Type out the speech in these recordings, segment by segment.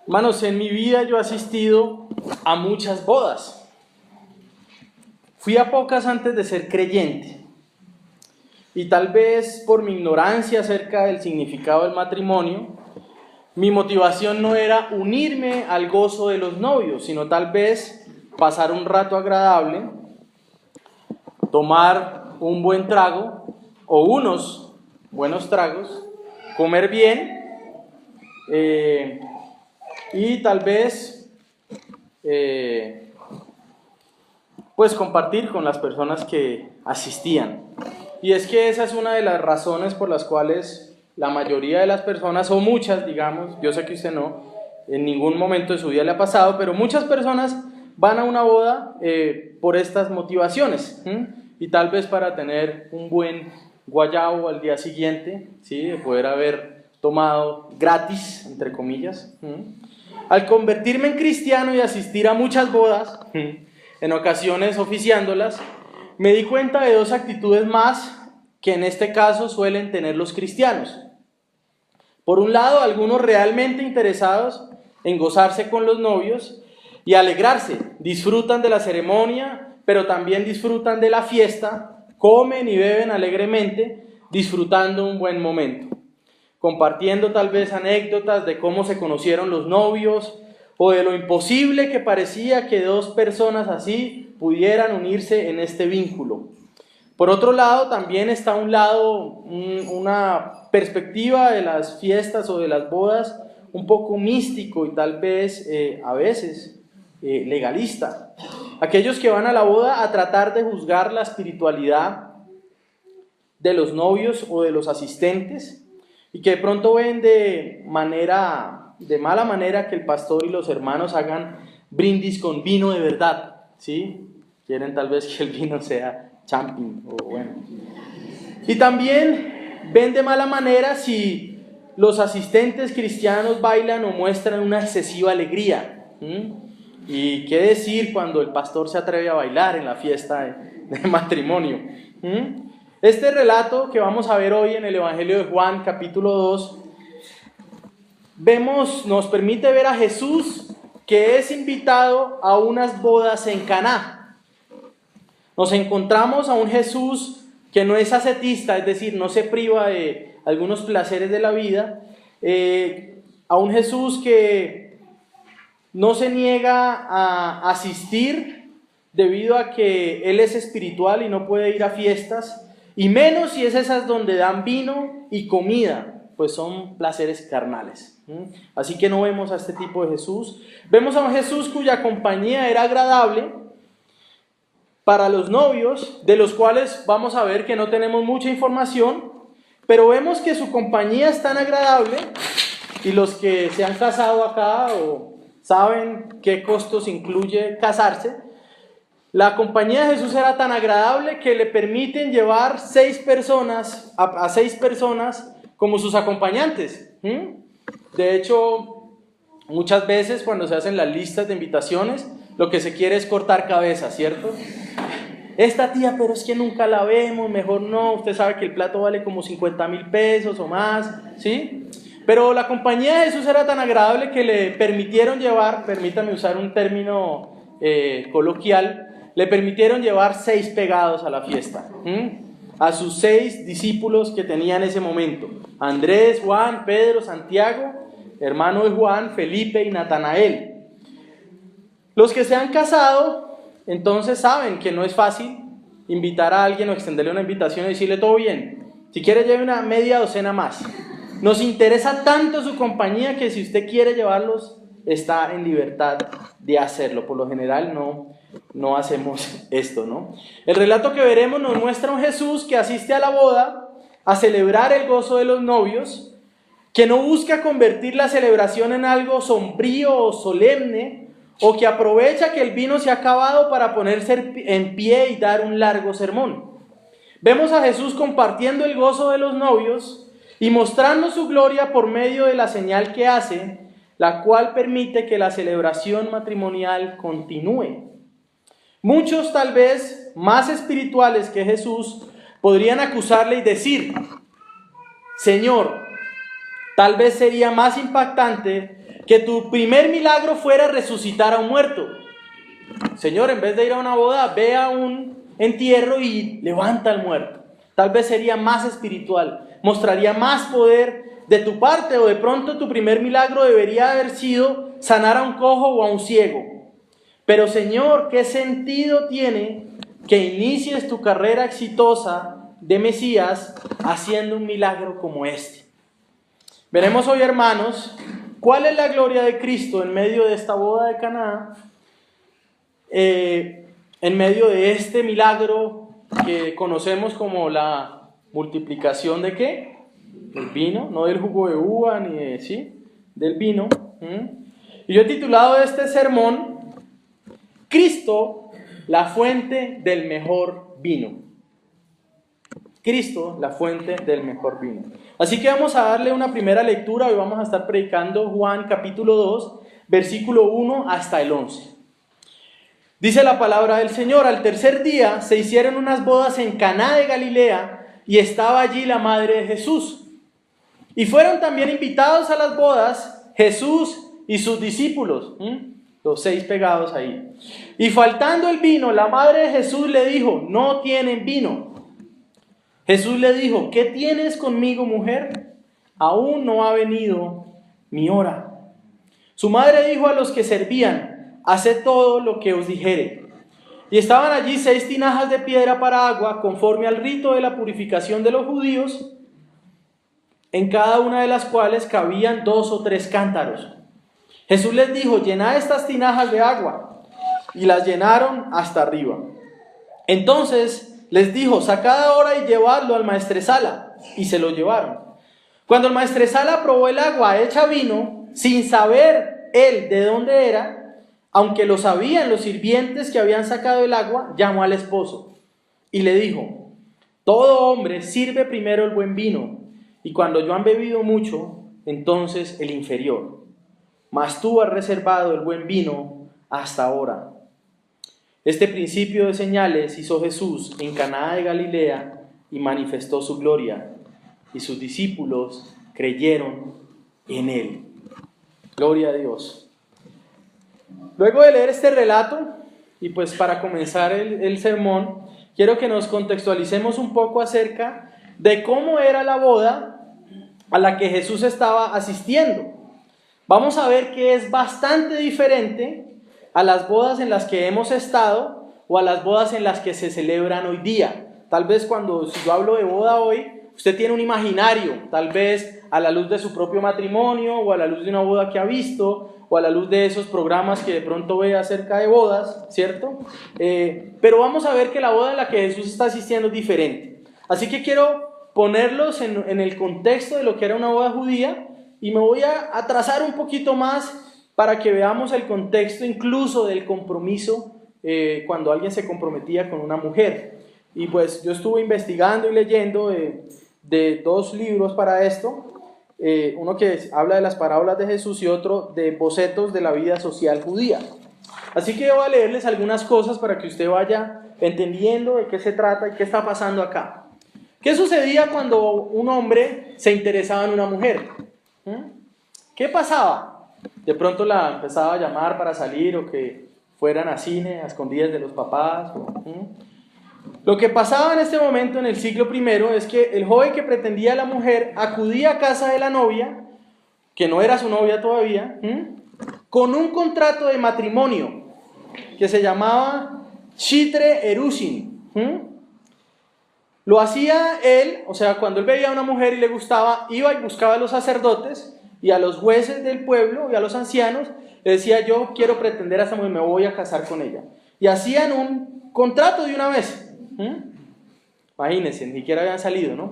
Hermanos, en mi vida yo he asistido a muchas bodas. Fui a pocas antes de ser creyente. Y tal vez por mi ignorancia acerca del significado del matrimonio, mi motivación no era unirme al gozo de los novios, sino tal vez pasar un rato agradable, tomar un buen trago o unos buenos tragos, comer bien y tal vez pues compartir con las personas que asistían. Y es que esa es una de las razones por las cuales la mayoría de las personas, o muchas, digamos, yo sé que usted no, en ningún momento de su vida le ha pasado, pero muchas personas van a una boda por estas motivaciones, y tal vez para tener un buen guayabo al día siguiente, ¿sí? De poder haber tomado gratis, entre comillas. Al convertirme en cristiano y asistir a muchas bodas, en ocasiones oficiándolas, me di cuenta de dos actitudes más que en este caso suelen tener los cristianos. Por un lado, algunos realmente interesados en gozarse con los novios y alegrarse, disfrutan de la ceremonia, pero también disfrutan de la fiesta, comen y beben alegremente, disfrutando un buen momento, compartiendo tal vez anécdotas de cómo se conocieron los novios o de lo imposible que parecía que dos personas así pudieran unirse en este vínculo. Por otro lado, también está una perspectiva de las fiestas o de las bodas un poco místico y tal vez a veces legalista. Aquellos que van a la boda a tratar de juzgar la espiritualidad de los novios o de los asistentes y que de pronto ven de mala manera que el pastor y los hermanos hagan brindis con vino de verdad, ¿sí? Quieren tal vez que el vino sea champín o bueno. Y también ven de mala manera si los asistentes cristianos bailan o muestran una excesiva alegría. Y qué decir cuando el pastor se atreve a bailar en la fiesta de matrimonio. Este relato que vamos a ver hoy en el Evangelio de Juan, capítulo 2, nos permite ver a Jesús que es invitado a unas bodas en Caná. Nos encontramos a un Jesús que no es ascetista, es decir, no se priva de algunos placeres de la vida, a un Jesús que no se niega a asistir debido a que Él es espiritual y no puede ir a fiestas, y menos si es esas donde dan vino y comida, pues son placeres carnales. Así que no vemos a este tipo de Jesús. Vemos a un Jesús cuya compañía era agradable para los novios, de los cuales vamos a ver que no tenemos mucha información, pero vemos que su compañía es tan agradable, y los que se han casado acá o saben qué costos incluye casarse, la compañía de Jesús era tan agradable que le permiten llevar a 6 personas como sus acompañantes. De hecho, muchas veces cuando se hacen las listas de invitaciones, lo que se quiere es cortar cabezas, ¿cierto? Esta tía, pero es que nunca la vemos, mejor no, usted sabe que el plato vale como 50,000 pesos o más, ¿sí? Pero la compañía de Jesús era tan agradable que le permitieron llevar, permítame usar un término coloquial, le permitieron llevar 6 pegados a la fiesta, a sus 6 discípulos que tenía en ese momento: Andrés, Juan, Pedro, Santiago, hermano de Juan, Felipe y Natanael. Los que se han casado entonces saben que no es fácil invitar a alguien o extenderle una invitación y decirle todo bien, si quiere lleve una media docena más. Nos interesa tanto su compañía que si usted quiere llevarlos está en libertad de hacerlo. Por lo general no hacemos esto, ¿no? El relato que veremos nos muestra a un Jesús que asiste a la boda a celebrar el gozo de los novios, que no busca convertir la celebración en algo sombrío o solemne, o que aprovecha que el vino se ha acabado para ponerse en pie y dar un largo sermón. Vemos a Jesús compartiendo el gozo de los novios y mostrando su gloria por medio de la señal que hace, la cual permite que la celebración matrimonial continúe. Muchos, tal vez más espirituales que Jesús, podrían acusarle y decir: Señor, tal vez sería más impactante que tu primer milagro fuera resucitar a un muerto. Señor, en vez de ir a una boda, ve a un entierro y levanta al muerto. Tal vez sería más espiritual, mostraría más poder de tu parte, o de pronto tu primer milagro debería haber sido sanar a un cojo o a un ciego. Pero Señor, ¿qué sentido tiene que inicies tu carrera exitosa de Mesías haciendo un milagro como este? Veremos hoy, hermanos, cuál es la gloria de Cristo en medio de esta boda de Caná, en medio de este milagro que conocemos como la multiplicación de ¿qué? Del vino, no del jugo de uva ni de, ¿sí? Del vino. Y yo he titulado este sermón, Cristo, la fuente del mejor vino. Cristo, la fuente del mejor vino. Así que vamos a darle una primera lectura. Hoy vamos a estar predicando Juan capítulo 2, versículo 1 hasta el 11. Dice la palabra del Señor: al tercer día se hicieron unas bodas en Caná de Galilea y estaba allí la madre de Jesús. Y fueron también invitados a las bodas Jesús y sus discípulos, los 6 pegados ahí. Y faltando el vino, la madre de Jesús le dijo: no tienen vino. Jesús le dijo: ¿qué tienes conmigo, mujer? Aún no ha venido mi hora. Su madre dijo a los que servían: haced todo lo que os dijere. Y estaban allí 6 tinajas de piedra para agua, conforme al rito de la purificación de los judíos, en cada una de las cuales cabían 2 o 3 cántaros. Jesús les dijo: llenad estas tinajas de agua. Y las llenaron hasta arriba. Entonces les dijo: sacad ahora y llevadlo al maestresala. Y se lo llevaron. Cuando el maestresala probó el agua hecha vino, sin saber él de dónde era, aunque lo sabían los sirvientes que habían sacado el agua, llamó al esposo y le dijo: todo hombre sirve primero el buen vino, y cuando ya han bebido mucho, entonces el inferior. Mas tú has reservado el buen vino hasta ahora. Este principio de señales hizo Jesús en Caná de Galilea y manifestó su gloria, y sus discípulos creyeron en él. Gloria a Dios. Luego de leer este relato, y pues para comenzar el sermón, quiero que nos contextualicemos un poco acerca de cómo era la boda a la que Jesús estaba asistiendo. Vamos a ver que es bastante diferente a las bodas en las que hemos estado o a las bodas en las que se celebran hoy día. Tal vez si yo hablo de boda hoy, usted tiene un imaginario, tal vez a la luz de su propio matrimonio, o a la luz de una boda que ha visto, o a la luz de esos programas que de pronto ve acerca de bodas, ¿cierto? Pero vamos a ver que la boda en la que Jesús está asistiendo es diferente. Así que quiero ponerlos en el contexto de lo que era una boda judía, y me voy a trazar un poquito más para que veamos el contexto incluso del compromiso cuando alguien se comprometía con una mujer. Y pues yo estuve investigando y leyendo de 2 libros para esto, uno que habla de las parábolas de Jesús y otro de bocetos de la vida social judía. Así que voy a leerles algunas cosas para que usted vaya entendiendo de qué se trata y qué está pasando acá. ¿Qué sucedía cuando un hombre se interesaba en una mujer? ¿Qué pasaba? De pronto la empezaba a llamar para salir, o que fueran a cine a escondidas de los papás. Lo que pasaba en este momento en el siglo I es que el joven que pretendía a la mujer acudía a casa de la novia, que no era su novia todavía, con un contrato de matrimonio que se llamaba Shitre Erushin. Lo hacía él, o sea, cuando él veía a una mujer y le gustaba, iba y buscaba a los sacerdotes y a los jueces del pueblo y a los ancianos, le decía: yo quiero pretender a esta mujer, me voy a casar con ella. Y hacían un contrato de una vez. Imagínense, ni siquiera habían salido, ¿no?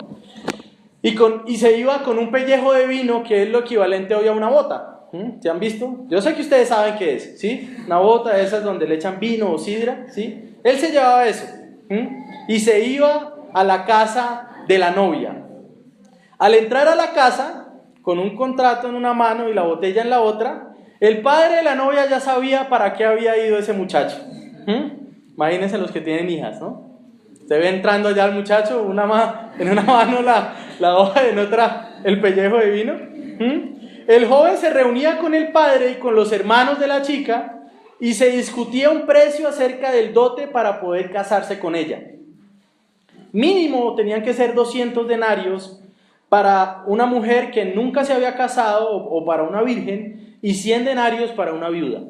Y se iba con un pellejo de vino, que es lo equivalente hoy a una bota. ¿Se han visto? Yo sé que ustedes saben qué es, ¿sí? Una bota de esas donde le echan vino o sidra, ¿sí? Él se llevaba eso. Y se iba a la casa de la novia. Al entrar a la casa, con un contrato en una mano y la botella en la otra, el padre de la novia ya sabía para qué había ido ese muchacho. Imagínense los que tienen hijas, ¿no? Usted ve entrando ya al muchacho, en una mano la hoja y en otra el pellejo de vino. el joven se reunía con el padre y con los hermanos de la chica y se discutía un precio acerca del dote para poder casarse con ella. Mínimo tenían que ser 200 denarios para una mujer que nunca se había casado o para una virgen, y 100 denarios para una viuda.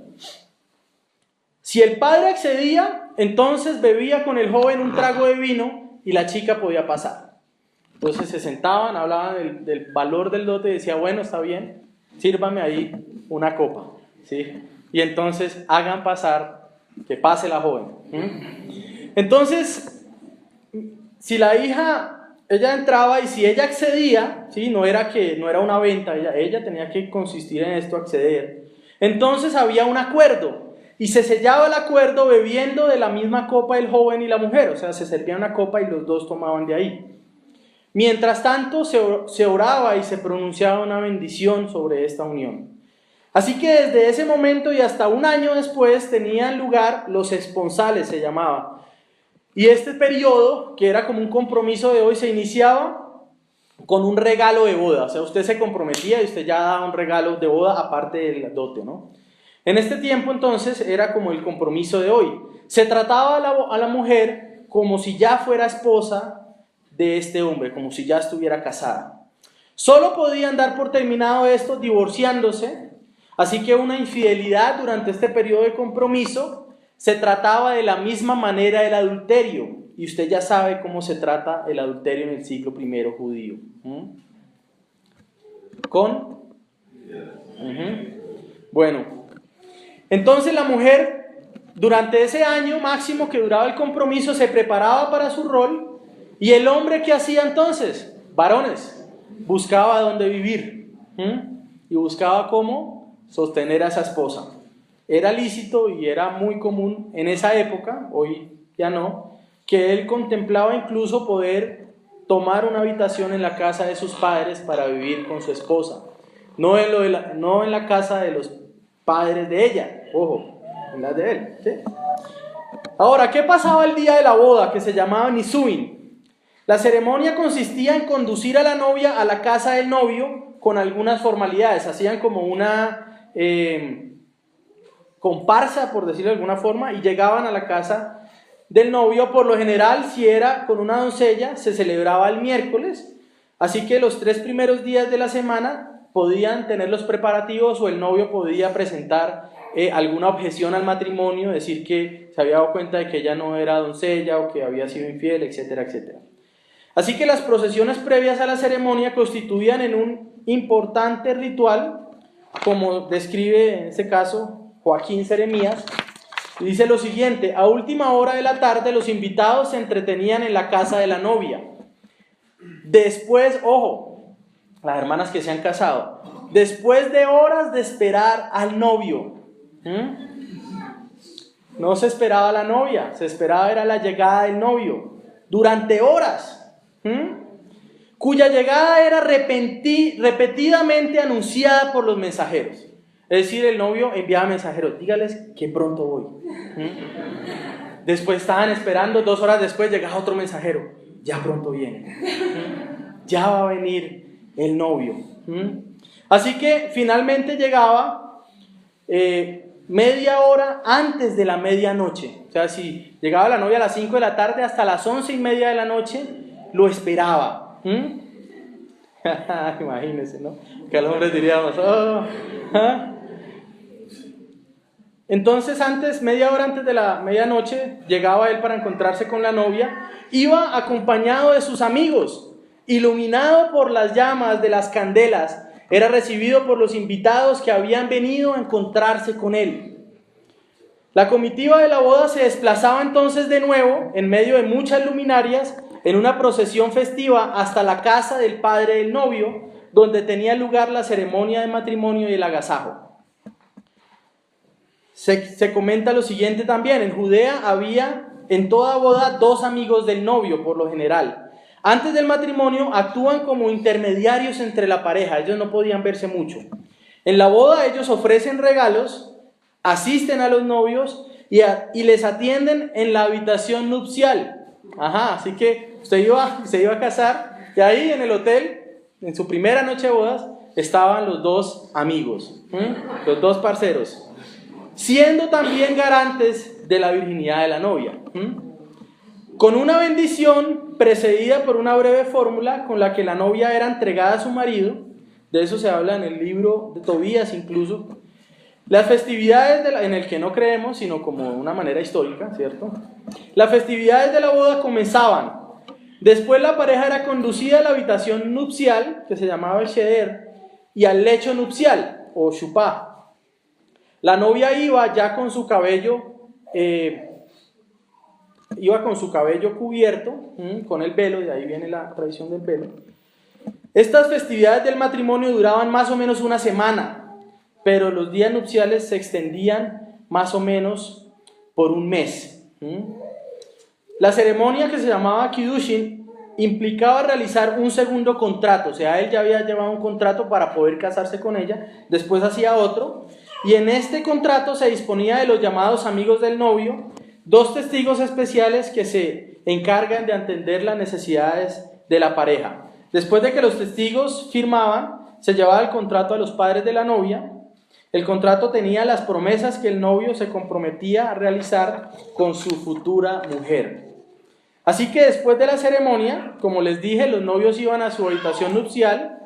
Si el padre accedía, entonces bebía con el joven un trago de vino y la chica podía pasar. Entonces se sentaban, hablaban del valor del dote y decía, bueno, está bien, sírvame ahí una copa, ¿sí? Y entonces hagan pasar, que pase la joven. Entonces, si la hija, ella entraba y si ella accedía, ¿sí? No era una venta, ella tenía que consistir en esto, acceder. Entonces había un acuerdo y se sellaba el acuerdo bebiendo de la misma copa el joven y la mujer, o sea, se servía una copa y los dos tomaban de ahí. Mientras tanto se oraba y se pronunciaba una bendición sobre esta unión. Así que desde ese momento y hasta un año después tenían lugar los esponsales, se llamaba. Y este periodo, que era como un compromiso de hoy, se iniciaba con un regalo de boda. O sea, usted se comprometía y usted ya daba un regalo de boda aparte del dote, ¿no? En este tiempo entonces era como el compromiso de hoy. Se trataba a la mujer como si ya fuera esposa de este hombre, como si ya estuviera casada. Solo podían dar por terminado esto divorciándose, así que una infidelidad durante este periodo de compromiso se trataba de la misma manera del adulterio, y usted ya sabe cómo se trata el adulterio en el siglo I judío. Bueno, entonces la mujer durante ese año máximo que duraba el compromiso se preparaba para su rol. ¿Y el hombre qué hacía entonces? Varones, buscaba dónde vivir y buscaba cómo sostener a esa esposa. Era lícito y era muy común en esa época, hoy ya no, que él contemplaba incluso poder tomar una habitación en la casa de sus padres para vivir con su esposa. No en la casa de los padres de ella, ojo, en la de él. ¿Sí? Ahora, ¿qué pasaba el día de la boda que se llamaba Nisuin? La ceremonia consistía en conducir a la novia a la casa del novio con algunas formalidades. Hacían como una comparsa, por decirlo de alguna forma, y llegaban a la casa del novio. Por lo general, si era con una doncella, se celebraba el miércoles. Así que los 3 primeros días de la semana podían tener los preparativos o el novio podía presentar alguna objeción al matrimonio, decir que se había dado cuenta de que ella no era doncella o que había sido infiel, etcétera, etcétera. Así que las procesiones previas a la ceremonia constituían en un importante ritual, como describe en este caso Joaquín Seremías, y dice lo siguiente: a última hora de la tarde los invitados se entretenían en la casa de la novia. Después, ojo, las hermanas que se han casado, después de horas de esperar al novio, no se esperaba a la novia, se esperaba era la llegada del novio, durante horas, cuya llegada era repetidamente anunciada por los mensajeros. Es decir, el novio enviaba mensajeros, dígales que pronto voy. Después estaban esperando, 2 horas después llegaba otro mensajero, ya pronto viene. Ya va a venir el novio. Así que finalmente llegaba media hora antes de la medianoche. O sea, si llegaba la novia a las 5 de la tarde, hasta las 11:30 de la noche lo esperaba. Imagínense, ¿no? Que a los hombres diríamos, Entonces media hora antes de la medianoche, llegaba él para encontrarse con la novia. Iba acompañado de sus amigos, iluminado por las llamas de las candelas. Era recibido por los invitados que habían venido a encontrarse con él. La comitiva de la boda se desplazaba entonces de nuevo, en medio de muchas luminarias, en una procesión festiva hasta la casa del padre del novio, donde tenía lugar la ceremonia de matrimonio y el agasajo. Se comenta lo siguiente también: en Judea había en toda boda 2 amigos del novio, por lo general. Antes del matrimonio actúan como intermediarios entre la pareja, ellos no podían verse mucho. En la boda ellos ofrecen regalos, asisten a los novios y les atienden en la habitación nupcial. Así que se iba a casar y ahí en el hotel, en su primera noche de bodas, estaban los dos amigos, los dos parceros, siendo también garantes de la virginidad de la novia, con una bendición precedida por una breve fórmula con la que la novia era entregada a su marido. De eso se habla en el libro de Tobías incluso. Las festividades, en el que no creemos, sino como una manera histórica, ¿cierto? Las festividades de la boda comenzaban. Después la pareja era conducida a la habitación nupcial, que se llamaba el sheder, y al lecho nupcial, o shupá. La novia iba ya con su cabello, cubierto, con el velo, de ahí viene la tradición del velo. Estas festividades del matrimonio duraban más o menos una semana, pero los días nupciales se extendían más o menos por un mes. La ceremonia, que se llamaba Kiddushin, implicaba realizar un segundo contrato. O sea, él ya había llevado un contrato para poder casarse con ella, después hacía otro, y en este contrato se disponía de los llamados amigos del novio, dos testigos especiales que se encargan de atender las necesidades de la pareja. Después de que los testigos firmaban, se llevaba el contrato a los padres de la novia. El contrato tenía las promesas que el novio se comprometía a realizar con su futura mujer. Así que después de la ceremonia, como les dije, los novios iban a su habitación nupcial,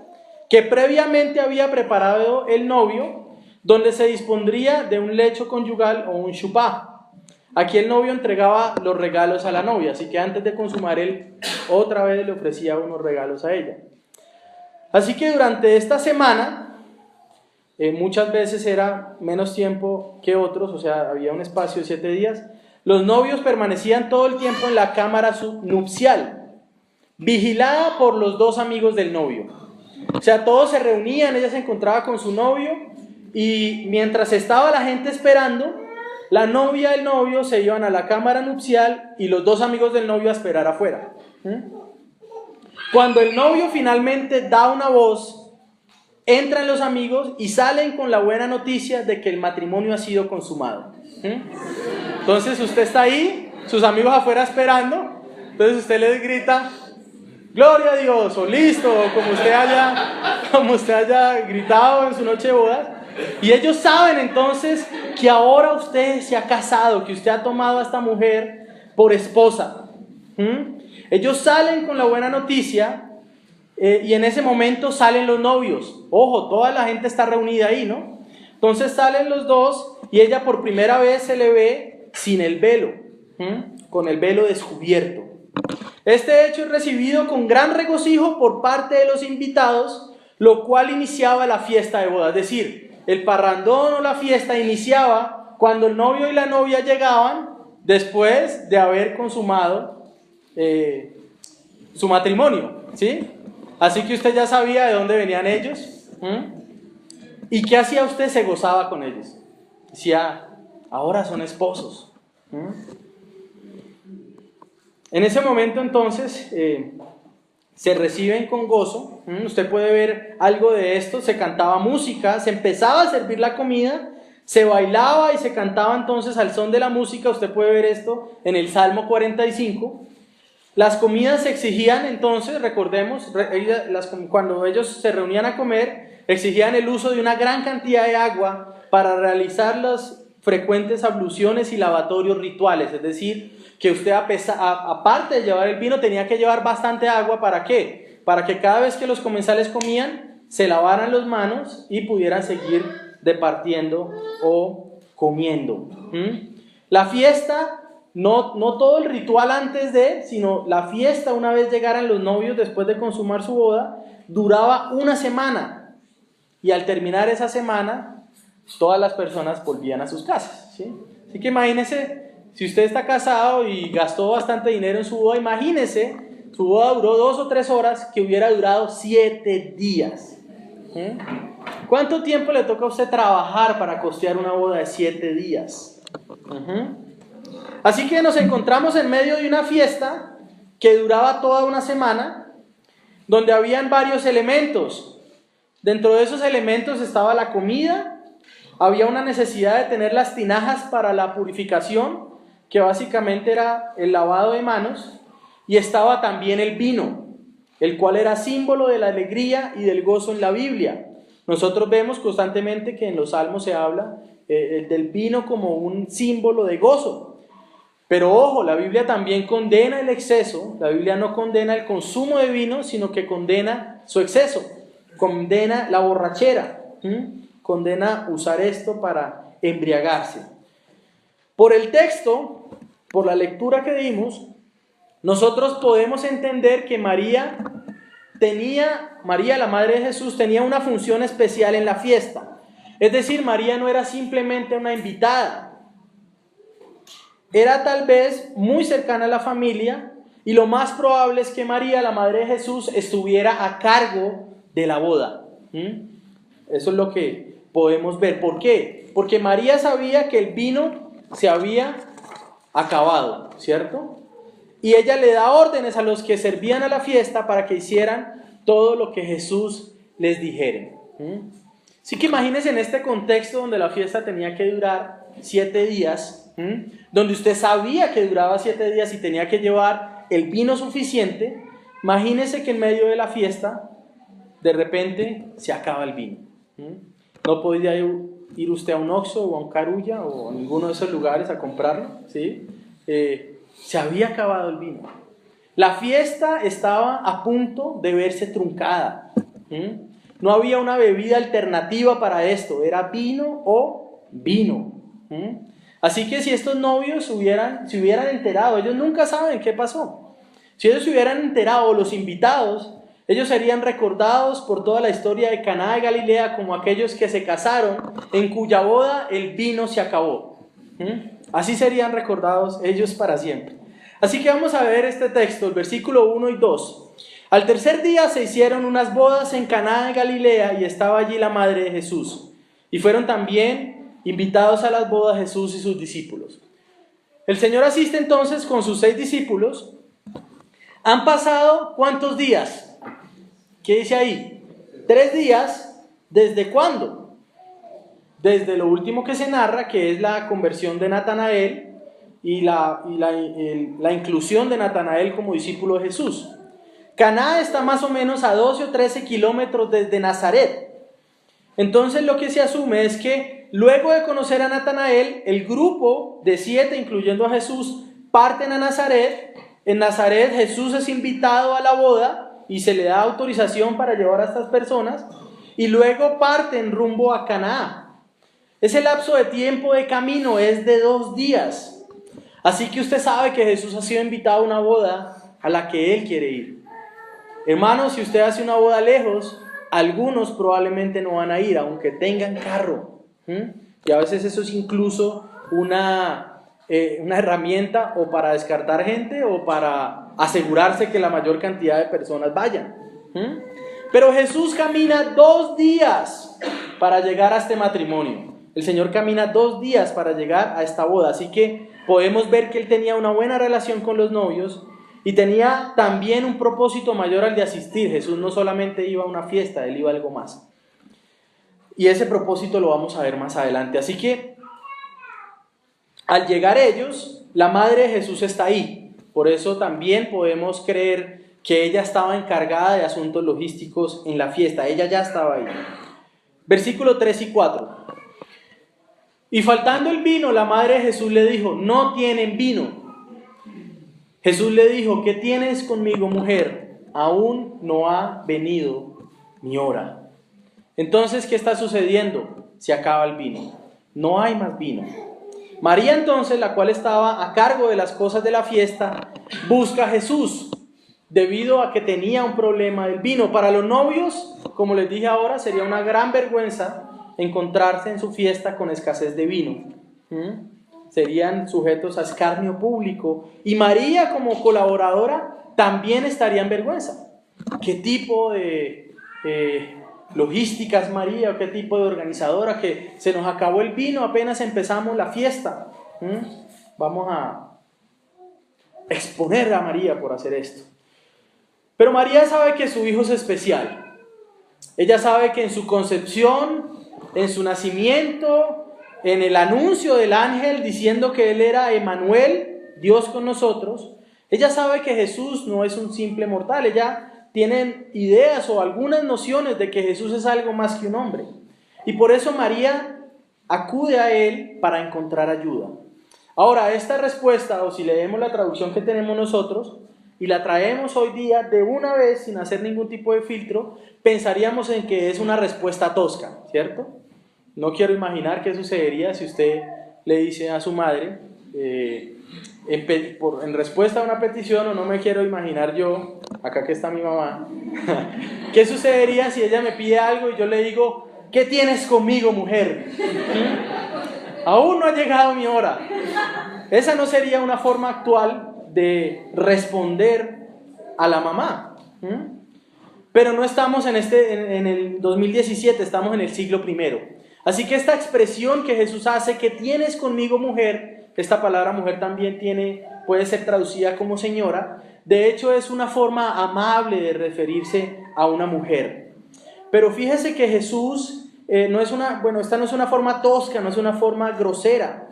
que previamente había preparado el novio, donde se dispondría de un lecho conyugal o un shupá. Aquí el novio entregaba los regalos a la novia, así que antes de consumar él otra vez le ofrecía unos regalos a ella. Así que durante esta semana, muchas veces era menos tiempo que otros, o sea, había un espacio de 7 días, los novios permanecían todo el tiempo en la cámara nupcial, vigilada por los dos amigos del novio. O sea, todos se reunían, ella se encontraba con su novio, y mientras estaba la gente esperando, la novia y el novio se iban a la cámara nupcial y los dos amigos del novio a esperar afuera. Cuando el novio finalmente da una voz, entran los amigos y salen con la buena noticia de que el matrimonio ha sido consumado. Entonces usted está ahí, sus amigos afuera esperando, entonces usted les grita, gloria a Dios, o listo, o como usted haya gritado en su noche de bodas. Y ellos saben entonces que ahora usted se ha casado, que usted ha tomado a esta mujer por esposa. Ellos salen con la buena noticia, y en ese momento salen los novios. Ojo, toda la gente está reunida ahí, ¿no? Entonces salen los dos y ella por primera vez se le ve sin el velo, con el velo descubierto. Este hecho es recibido con gran regocijo por parte de los invitados, lo cual iniciaba la fiesta de boda. Es decir, el parrandón o la fiesta iniciaba cuando el novio y la novia llegaban después de haber consumado su matrimonio, ¿sí? Así que usted ya sabía de dónde venían ellos. ¿Y qué hacía usted? Se gozaba con ellos. Decía, ahora son esposos. En ese momento entonces se reciben con gozo. Usted puede ver algo de esto. Se cantaba música, se empezaba a servir la comida, se bailaba y se cantaba entonces al son de la música. Usted puede ver esto en el Salmo 45. Las comidas se exigían entonces, recordemos, cuando ellos se reunían a comer, exigían el uso de una gran cantidad de agua para realizar las frecuentes abluciones y lavatorios rituales. Es decir, que usted aparte de llevar el vino tenía que llevar bastante agua. ¿Para qué? Para que cada vez que los comensales comían se lavaran las manos y pudieran seguir departiendo o comiendo. La fiesta, no todo el ritual antes de, sino la fiesta una vez llegaran los novios después de consumar su boda, duraba una semana. Y al terminar esa semana, todas las personas volvían a sus casas, ¿sí? Así que imagínese, si usted está casado y gastó bastante dinero en su boda, imagínese, su boda duró 2 o 3 horas, que hubiera durado 7 días. ¿Cuánto tiempo le toca a usted trabajar para costear una boda de 7 días? Así que nos encontramos en medio de una fiesta que duraba toda una semana, donde habían varios elementos. Dentro de esos elementos estaba la comida, había una necesidad de tener las tinajas para la purificación, que básicamente era el lavado de manos, y estaba también el vino, el cual era símbolo de la alegría y del gozo en la Biblia. Nosotros vemos constantemente que en los salmos se habla del vino como un símbolo de gozo. Pero ojo, la Biblia también condena el exceso. La Biblia no condena el consumo de vino, sino que condena su exceso. Condena la borrachera. Condena usar esto para embriagarse. Por el texto, por la lectura que dimos, nosotros podemos entender que María, la madre de Jesús, tenía una función especial en la fiesta. Es decir, María no era simplemente una invitada. Era tal vez muy cercana a la familia y lo más probable es que María, la madre de Jesús, estuviera a cargo de la boda. Eso es lo que podemos ver. ¿Por qué? Porque María sabía que el vino se había acabado, ¿cierto? Y ella le da órdenes a los que servían a la fiesta para que hicieran todo lo que Jesús les dijera. Así que imagínense en este contexto donde la fiesta tenía que durar 7 días, donde usted sabía que duraba 7 días y tenía que llevar el vino suficiente. Imagínese que en medio de la fiesta de repente se acaba el vino. No podía ir usted a un Oxxo o a un Carulla o a ninguno de esos lugares a comprarlo, ¿sí? Se había acabado el vino. La fiesta estaba a punto de verse truncada. No había una bebida alternativa para esto, era vino o vino. Así que si estos novios se hubieran enterado, ellos nunca saben qué pasó. Si ellos se hubieran enterado, los invitados, ellos serían recordados por toda la historia de Caná de Galilea como aquellos que se casaron, en cuya boda el vino se acabó. Así serían recordados ellos para siempre. Así que vamos a ver este texto, el versículo 1 y 2. Al tercer día se hicieron unas bodas en Caná de Galilea y estaba allí la madre de Jesús. Y fueron también invitados a las bodas Jesús y sus discípulos. El Señor asiste entonces con sus 6 discípulos. Han pasado ¿cuántos días? ¿Qué dice ahí? 3 días. ¿Desde cuándo? Desde lo último que se narra, que es la conversión de Natanael y la inclusión de Natanael como discípulo de Jesús. Caná está más o menos a 12 o 13 kilómetros desde Nazaret. Entonces lo que se asume es que luego de conocer a Natanael, el grupo de 7, incluyendo a Jesús, parten a Nazaret. En Nazaret Jesús es invitado a la boda y se le da autorización para llevar a estas personas. Y luego parten rumbo a Caná. Ese lapso de tiempo de camino es de 2 días. Así que usted sabe que Jesús ha sido invitado a una boda a la que Él quiere ir. Hermanos, si usted hace una boda lejos, algunos probablemente no van a ir, aunque tengan carro. Y a veces eso es incluso una herramienta o para descartar gente o para asegurarse que la mayor cantidad de personas vayan. Pero Jesús camina 2 días para llegar a este matrimonio. El Señor camina 2 días para llegar a esta boda. Así que podemos ver que Él tenía una buena relación con los novios y tenía también un propósito mayor al de asistir. Jesús no solamente iba a una fiesta, Él iba a algo más. Y ese propósito lo vamos a ver más adelante. Así que al llegar ellos, la madre de Jesús está ahí. Por eso también podemos creer que ella estaba encargada de asuntos logísticos en la fiesta. Ella ya estaba ahí. Versículos 3 y 4. Y faltando el vino, la madre de Jesús le dijo: no tienen vino. Jesús le dijo: ¿qué tienes conmigo, mujer? Aún no ha venido mi hora. Entonces, ¿qué está sucediendo? Se acaba el vino. No hay más vino. María entonces, la cual estaba a cargo de las cosas de la fiesta, busca a Jesús, debido a que tenía un problema del vino. Para los novios, como les dije ahora, sería una gran vergüenza encontrarse en su fiesta con escasez de vino. Serían sujetos a escarnio público. Y María, como colaboradora, también estaría en vergüenza. ¿Qué tipo de logística es María? ¿O qué tipo de organizadora? Que se nos acabó el vino, apenas empezamos la fiesta. Vamos a exponer a María por hacer esto. Pero María sabe que su hijo es especial. Ella sabe que en su concepción, en su nacimiento, en el anuncio del ángel diciendo que él era Emmanuel, Dios con nosotros, ella sabe que Jesús no es un simple mortal. Ella tienen ideas o algunas nociones de que Jesús es algo más que un hombre. Y por eso María acude a él para encontrar ayuda. Ahora, esta respuesta, o si leemos la traducción que tenemos nosotros y la traemos hoy día de una vez sin hacer ningún tipo de filtro, pensaríamos en que es una respuesta tosca, ¿cierto? No quiero imaginar qué sucedería si usted le dice a su madre, en respuesta a una petición, o no me quiero imaginar yo, acá que está mi mamá, ¿qué sucedería si ella me pide algo y yo le digo, ¿qué tienes conmigo, mujer? Aún no ha llegado mi hora. Esa no sería una forma actual de responder a la mamá. Pero no estamos en el 2017, estamos en el siglo I. Así que esta expresión que Jesús hace, ¿qué tienes conmigo, mujer? Esta palabra mujer también puede ser traducida como señora. De hecho, es una forma amable de referirse a una mujer. Pero fíjese que Jesús esta no es una forma tosca, no es una forma grosera.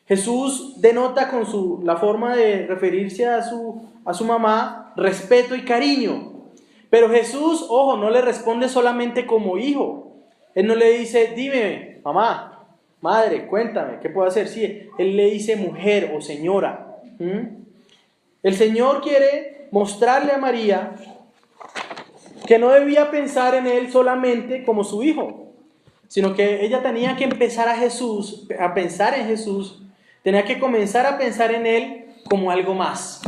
Jesús denota con la forma de referirse a su mamá respeto y cariño. Pero Jesús, ojo, no le responde solamente como hijo. Él no le dice, dime, mamá, madre, cuéntame, ¿qué puedo hacer? Sí, él le dice mujer o señora. El Señor quiere mostrarle a María que no debía pensar en él solamente como su hijo, sino que ella tenía que empezar a pensar en Jesús, tenía que comenzar a pensar en él como algo más.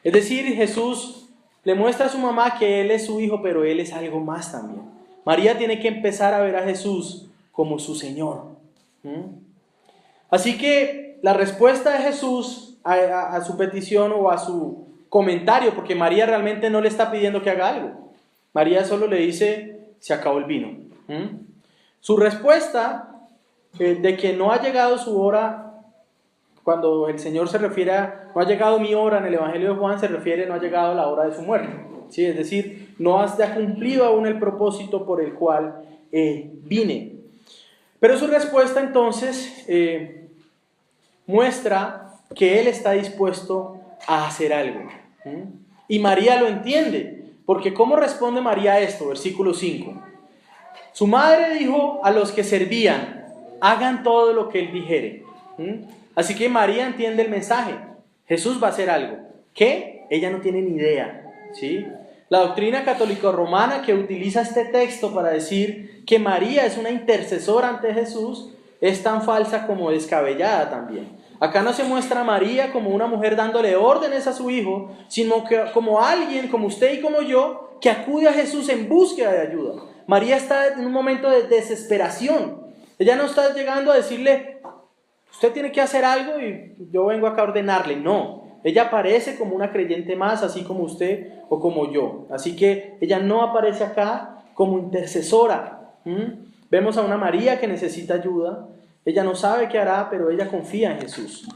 Es decir, Jesús le muestra a su mamá que él es su hijo, pero él es algo más también. María tiene que empezar a ver a Jesús como su Señor. Así que la respuesta de Jesús a su petición o a su comentario, porque María realmente no le está pidiendo que haga algo. María solo le dice, se acabó el vino. Su respuesta de que no ha llegado su hora, cuando el Señor se refiere a no ha llegado mi hora en el Evangelio de Juan, se refiere no ha llegado la hora de su muerte. ¿Sí? Es decir, no has ya cumplido aún el propósito por el cual vine. Pero su respuesta entonces muestra que Él está dispuesto a hacer algo. Y María lo entiende, porque ¿cómo responde María a esto? Versículo 5. Su madre dijo a los que servían, hagan todo lo que Él dijere. Así que María entiende el mensaje. Jesús va a hacer algo. ¿Qué? Ella no tiene ni idea. ¿Sí? La doctrina católico-romana que utiliza este texto para decir que María es una intercesora ante Jesús es tan falsa como descabellada también. Acá no se muestra a María como una mujer dándole órdenes a su hijo, sino que como alguien, como usted y como yo, que acude a Jesús en búsqueda de ayuda. María está en un momento de desesperación. Ella no está llegando a decirle, usted tiene que hacer algo y yo vengo acá a ordenarle. No. Ella aparece como una creyente más, así como usted o como yo. Así que ella no aparece acá como intercesora. Vemos a una María que necesita ayuda. Ella no sabe qué hará, pero ella confía en Jesús.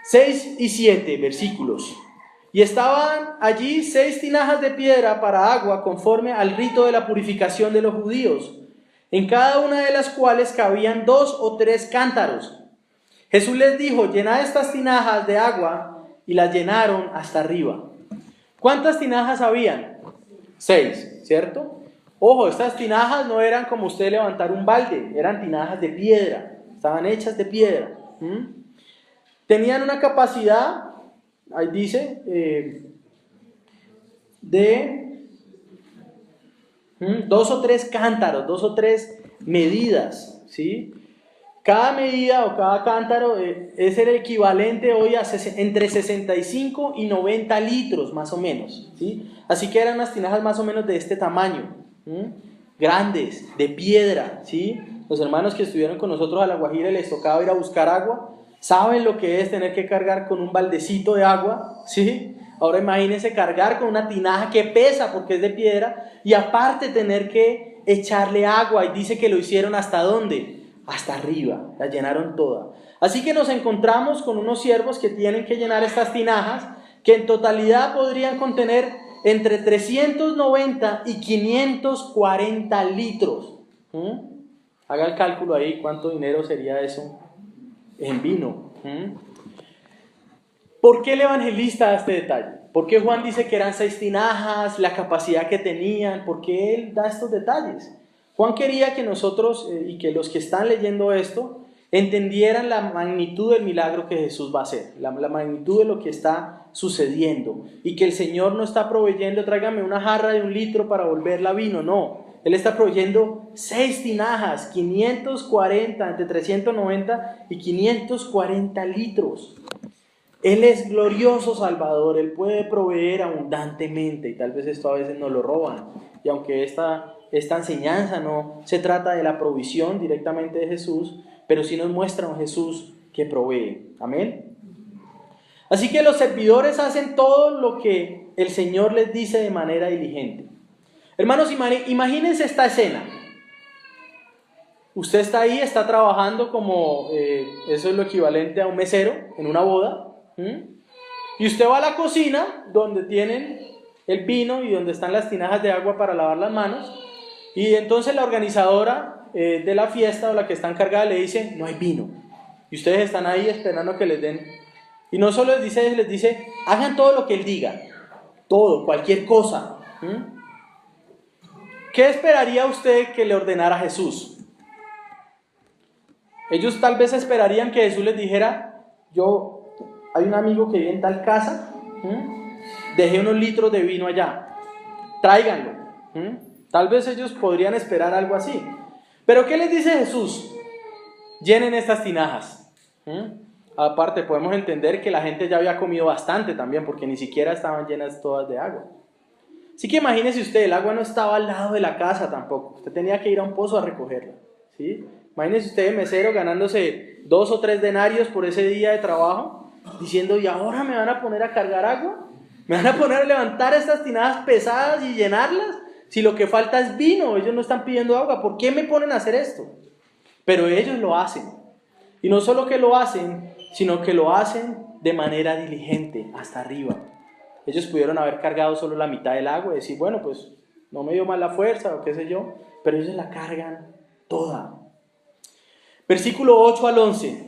6 y 7 versículos. Y estaban allí 6 tinajas de piedra para agua conforme al rito de la purificación de los judíos, en cada una de las cuales cabían 2 o 3 cántaros. Jesús les dijo, llenad estas tinajas de agua, y las llenaron hasta arriba. ¿Cuántas tinajas habían? 6, ¿cierto? Ojo, estas tinajas no eran como usted levantar un balde, eran tinajas de piedra, estaban hechas de piedra. Tenían una capacidad, ahí dice, de 2 o 3 cántaros, 2 o 3 medidas, ¿sí? Cada medida o cada cántaro es el equivalente hoy a entre 65 y 90 litros más o menos, ¿sí? Así que eran unas tinajas más o menos de este tamaño, grandes, de piedra, ¿sí? Los hermanos que estuvieron con nosotros a La Guajira y les tocaba ir a buscar agua, saben lo que es tener que cargar con un baldecito de agua, ¿sí? Ahora imagínense cargar con una tinaja que pesa porque es de piedra y aparte tener que echarle agua, y dice que lo hicieron ¿hasta dónde? Hasta arriba, la llenaron toda. Así que nos encontramos con unos siervos que tienen que llenar estas tinajas, que en totalidad podrían contener entre 390 y 540 litros. Haga el cálculo ahí, ¿cuánto dinero sería eso en vino? ¿Por qué el evangelista da este detalle? ¿Por qué Juan dice que eran 6 tinajas, la capacidad que tenían? ¿Por qué él da estos detalles? Juan quería que nosotros y que los que están leyendo esto entendieran la magnitud del milagro que Jesús va a hacer, la magnitud de lo que está sucediendo, y que el Señor no está proveyendo, tráigame una jarra de 1 litro para volverla vino, no. Él está proveyendo 6 tinajas, 540, entre 390 y 540 litros. Él es glorioso Salvador, Él puede proveer abundantemente, y tal vez esto a veces nos lo roban. Y aunque esta enseñanza no se trata de la provisión directamente de Jesús, pero sí nos muestra un Jesús que provee. Amén. Así que los servidores hacen todo lo que el Señor les dice de manera diligente. Hermanos, imagínense esta escena. Usted está ahí, está trabajando como, eso es lo equivalente a un mesero en una boda. Y usted va a la cocina donde tienen el vino y donde están las tinajas de agua para lavar las manos. Y entonces la organizadora de la fiesta o la que está encargada le dice, no hay vino. Y ustedes están ahí esperando que les den. Y no solo les dice, hagan todo lo que él diga. Todo, cualquier cosa. ¿Qué esperaría usted que le ordenara Jesús? Ellos tal vez esperarían que Jesús les dijera, hay un amigo que vive en tal casa, dejé unos litros de vino allá, tráiganlo. Tal vez ellos podrían esperar algo así. Pero ¿qué les dice Jesús? Llenen estas tinajas. Aparte podemos entender que la gente ya había comido bastante también, porque ni siquiera estaban llenas todas de agua. Así que imagínese usted, el agua no estaba al lado de la casa tampoco, usted tenía que ir a un pozo a recogerla, ¿sí? Imagínese usted, mesero, ganándose 2 o 3 denarios por ese día de trabajo, diciendo, ¿y ahora me van a poner a cargar agua? ¿Me van a poner a levantar estas tinajas pesadas y llenarlas? Si lo que falta es vino, ellos no están pidiendo agua, ¿por qué me ponen a hacer esto? Pero ellos lo hacen. Y no solo que lo hacen, sino que lo hacen de manera diligente, hasta arriba. Ellos pudieron haber cargado solo la mitad del agua y decir, bueno, pues no me dio más la fuerza o qué sé yo, pero ellos la cargan toda. Versículo 8 al 11.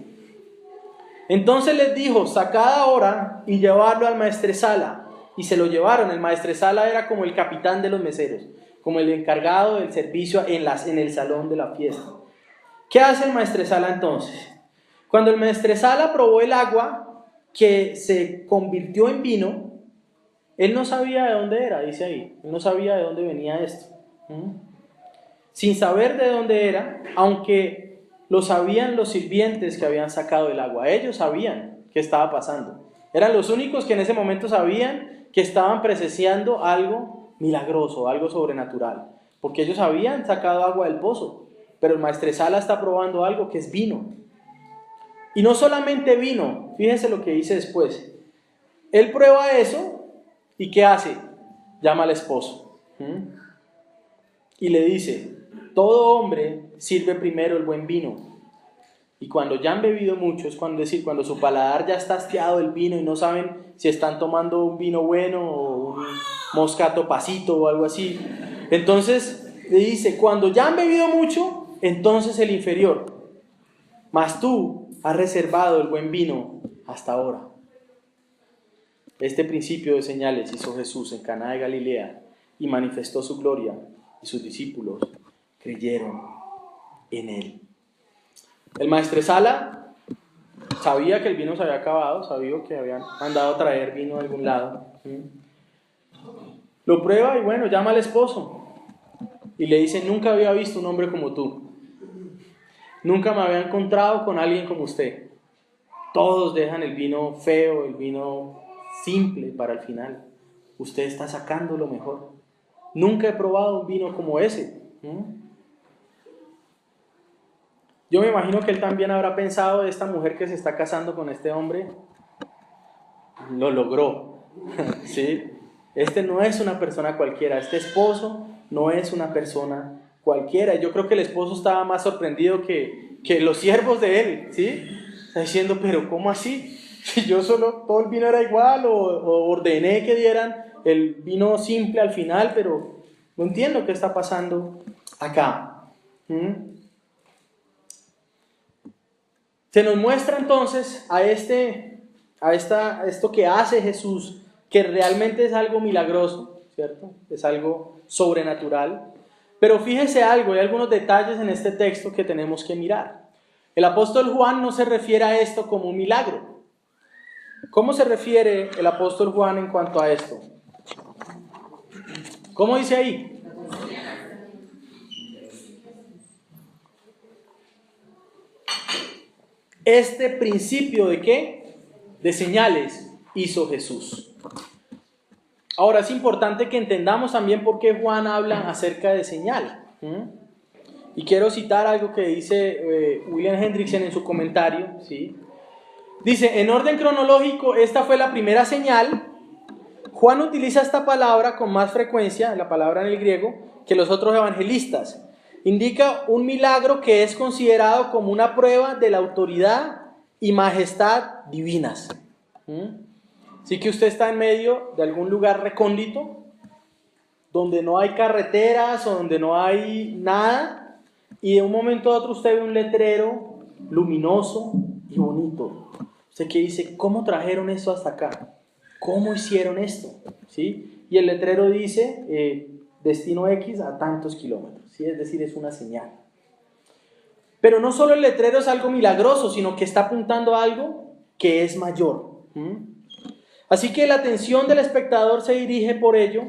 Entonces les dijo, sacad ahora y llevadlo al maestresala. Y se lo llevaron. El maestresala era como el capitán de los meseros, como el encargado del servicio en el salón de la fiesta. ¿Qué hace el maestresala entonces? Cuando el maestresala probó el agua que se convirtió en vino, él no sabía de dónde era, dice ahí. Él no sabía de dónde venía esto. Sin saber de dónde era, aunque lo sabían los sirvientes que habían sacado el agua. Ellos sabían qué estaba pasando. Eran los únicos que en ese momento sabían que estaban presenciando algo milagroso, algo sobrenatural. Porque ellos habían sacado agua del pozo. Pero el maestresala está probando algo que es vino. Y no solamente vino, fíjense lo que dice después. Él prueba eso. ¿Y qué hace? Llama al esposo. Y le dice, todo hombre sirve primero el buen vino. Y cuando ya han bebido mucho, es cuando su paladar ya está hastiado del vino y no saben si están tomando un vino bueno o un moscato pasito o algo así. Entonces le dice, cuando ya han bebido mucho, entonces el inferior. Mas tú has reservado el buen vino hasta ahora. Este principio de señales hizo Jesús en Caná de Galilea y manifestó su gloria, y sus discípulos creyeron en él. El maestresala sabía que el vino se había acabado, sabía que habían mandado a traer vino de algún lado. Lo prueba y bueno, llama al esposo y le dice, nunca había visto un hombre como tú. Nunca me había encontrado con alguien como usted. Todos dejan el vino feo, el vino simple para el final. Usted está sacando lo mejor. Nunca he probado un vino como ese. Yo me imagino que él también habrá pensado, esta mujer que se está casando con este hombre, lo logró. ¿Sí? Este no es una persona cualquiera, este esposo no es una persona cualquiera. Yo creo que el esposo estaba más sorprendido que los siervos de él, ¿sí? Está diciendo, pero ¿cómo así? Si yo solo, todo el vino era igual, o ordené que dieran el vino simple al final, pero no entiendo qué está pasando acá. Se nos muestra entonces esto que hace Jesús que realmente es algo milagroso, ¿cierto? Es algo sobrenatural. Pero fíjese algo, hay algunos detalles en este texto que tenemos que mirar. El apóstol Juan no se refiere a esto como un milagro. ¿Cómo se refiere el apóstol Juan en cuanto a esto? ¿Cómo dice ahí? Este principio ¿de qué? De señales hizo Jesús. Ahora es importante que entendamos también por qué Juan habla acerca de señal. Y quiero citar algo que dice William Hendrickson en su comentario, ¿sí? Dice, en orden cronológico, esta fue la primera señal. Juan utiliza esta palabra con más frecuencia, la palabra en el griego, que los otros evangelistas. Indica un milagro que es considerado como una prueba de la autoridad y majestad divinas. Así que usted está en medio de algún lugar recóndito, donde no hay carreteras o donde no hay nada, y de un momento a otro usted ve un letrero luminoso y bonito. Usted que dice, ¿cómo trajeron esto hasta acá? ¿Cómo hicieron esto? ¿Sí? Y el letrero dice, destino X a tantos kilómetros, ¿sí? Es decir, es una señal. Pero no solo el letrero es algo milagroso, sino que está apuntando a algo que es mayor. Así que la atención del espectador se dirige por ello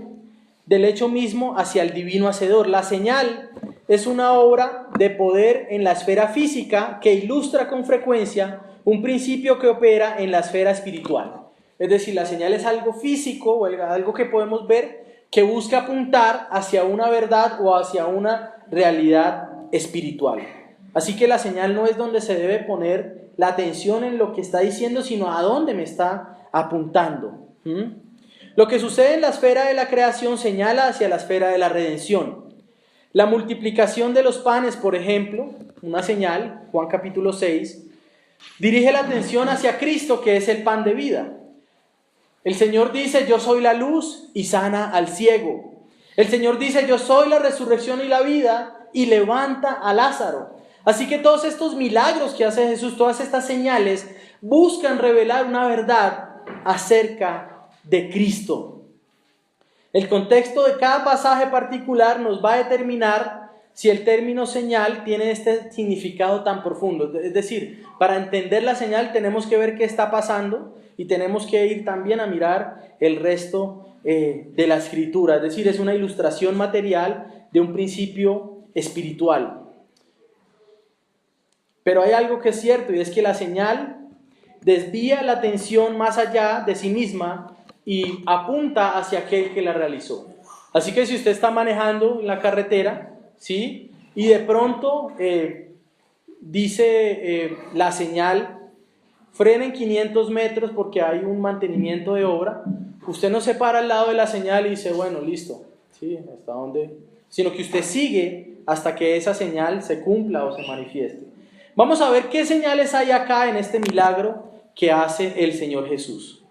del hecho mismo hacia el divino hacedor. La señal es una obra de poder en la esfera física que ilustra con frecuencia un principio que opera en la esfera espiritual. Es decir, la señal es algo físico o algo que podemos ver que busca apuntar hacia una verdad o hacia una realidad espiritual. Así que la señal no es donde se debe poner la atención en lo que está diciendo, sino a dónde me está apuntando. Lo que sucede en la esfera de la creación señala hacia la esfera de la redención. La multiplicación de los panes, por ejemplo, una señal, Juan capítulo 6, dirige la atención hacia Cristo, que es el pan de vida. El Señor dice, yo soy la luz y sana al ciego. El Señor dice, yo soy la resurrección y la vida y levanta a Lázaro. Así que todos estos milagros que hace Jesús, todas estas señales, buscan revelar una verdad acerca de Cristo. El contexto de cada pasaje particular nos va a determinar si el término señal tiene este significado tan profundo. Es decir, para entender la señal tenemos que ver qué está pasando y tenemos que ir también a mirar el resto de la escritura. Es decir, es una ilustración material de un principio espiritual. Pero hay algo que es cierto, y es que la señal desvía la atención más allá de sí misma y apunta hacia aquel que la realizó. Así que si usted está manejando en la carretera, ¿sí? Y de pronto dice la señal, frenen 500 metros porque hay un mantenimiento de obra, usted no se para al lado de la señal y dice, bueno, listo, ¿sí? ¿Hasta dónde? Sino que usted sigue hasta que esa señal se cumpla o se manifieste. Vamos a ver qué señales hay acá en este milagro que hace el Señor Jesús.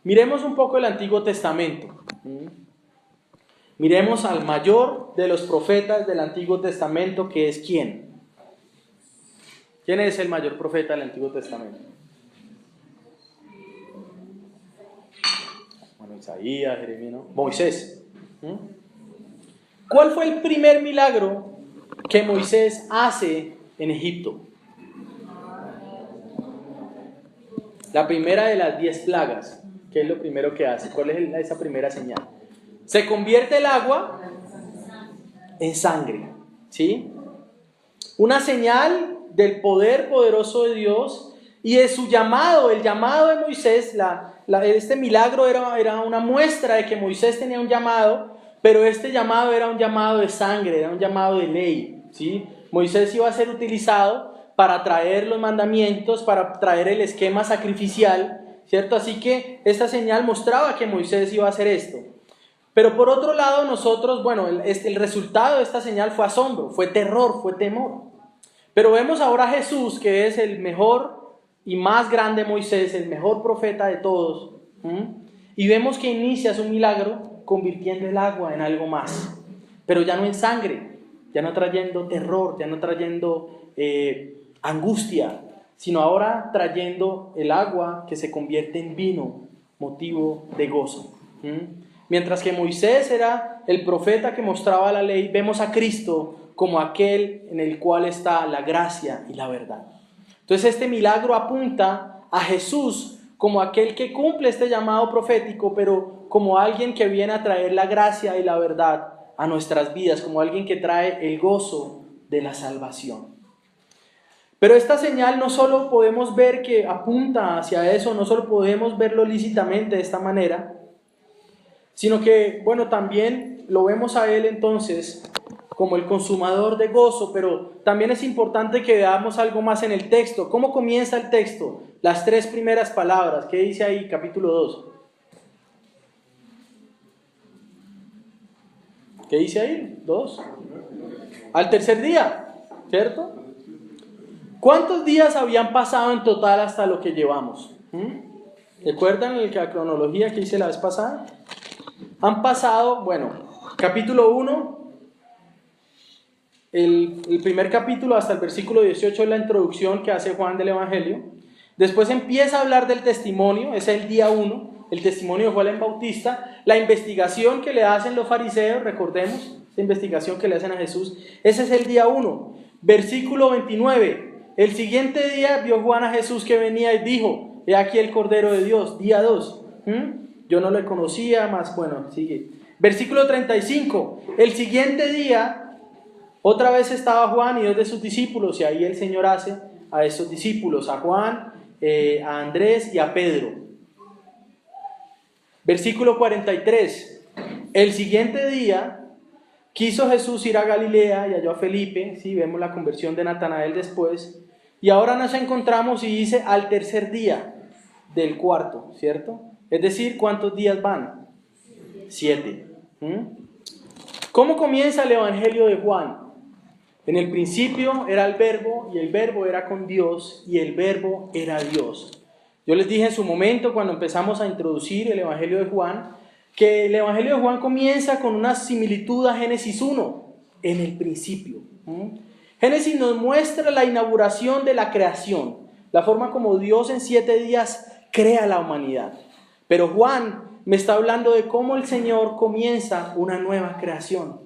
Miremos un poco el Antiguo Testamento. Miremos al mayor de los profetas del Antiguo Testamento, que es ¿quién? ¿Quién es el mayor profeta del Antiguo Testamento? Bueno, Isaías, Jeremías, ¿no? Moisés. ¿Cuál fue el primer milagro que Moisés hace en Egipto? La primera de las 10 plagas. ¿Qué es lo primero que hace? ¿Cuál es esa primera señal? Se convierte el agua en sangre, ¿sí? Una señal del poder poderoso de Dios y de su llamado, el llamado de Moisés. Este milagro era una muestra de que Moisés tenía un llamado, pero este llamado era un llamado de sangre, era un llamado de ley, ¿sí? Moisés iba a ser utilizado para traer los mandamientos, para traer el esquema sacrificial, ¿cierto? Así que esta señal mostraba que Moisés iba a hacer esto. Pero por otro lado nosotros, bueno, el resultado de esta señal fue asombro, fue terror, fue temor. Pero vemos ahora a Jesús, que es el mejor y más grande Moisés, el mejor profeta de todos. Y vemos que inicia su milagro convirtiendo el agua en algo más. Pero ya no en sangre, ya no trayendo terror, ya no trayendo angustia, sino ahora trayendo el agua que se convierte en vino, motivo de gozo. Mientras que Moisés era el profeta que mostraba la ley, vemos a Cristo como aquel en el cual está la gracia y la verdad. Entonces este milagro apunta a Jesús como aquel que cumple este llamado profético, pero como alguien que viene a traer la gracia y la verdad a nuestras vidas, como alguien que trae el gozo de la salvación. Pero esta señal no solo podemos ver que apunta hacia eso, no solo podemos verlo lícitamente de esta manera, sino que, también lo vemos a Él entonces como el consumador de gozo, pero también es importante que veamos algo más en el texto. ¿Cómo comienza el texto? Las 3 primeras palabras. ¿Qué dice ahí, capítulo 2? ¿Qué dice ahí? 2. Al tercer día, ¿cierto? ¿Cuántos días habían pasado en total hasta lo que llevamos? ¿Recuerdan la cronología que hice la vez pasada? Han pasado, capítulo 1, el primer capítulo hasta el versículo 18 es la introducción que hace Juan del Evangelio. Después empieza a hablar del testimonio, es el día 1, el testimonio de Juan el Bautista, la investigación que le hacen los fariseos, recordemos, esa investigación que le hacen a Jesús, ese es el día 1. Versículo 29, el siguiente día vio Juan a Jesús que venía y dijo, he aquí el Cordero de Dios, día 2. Yo no le conocía, más sigue. Versículo 35, el siguiente día, otra vez estaba Juan y 2 de sus discípulos, y ahí el Señor hace a esos discípulos, a Juan, a Andrés y a Pedro. Versículo 43, el siguiente día quiso Jesús ir a Galilea y halló a Felipe, ¿sí? Vemos la conversión de Natanael después, y ahora nos encontramos y dice al tercer día del cuarto, ¿cierto? Es decir, ¿cuántos días van? 7. ¿Cómo comienza el Evangelio de Juan? En el principio era el Verbo, y el Verbo era con Dios, y el Verbo era Dios. Yo les dije en su momento, cuando empezamos a introducir el Evangelio de Juan, que el Evangelio de Juan comienza con una similitud a Génesis 1, en el principio. Génesis nos muestra la inauguración de la creación, la forma como Dios en 7 días crea la humanidad. Pero Juan me está hablando de cómo el Señor comienza una nueva creación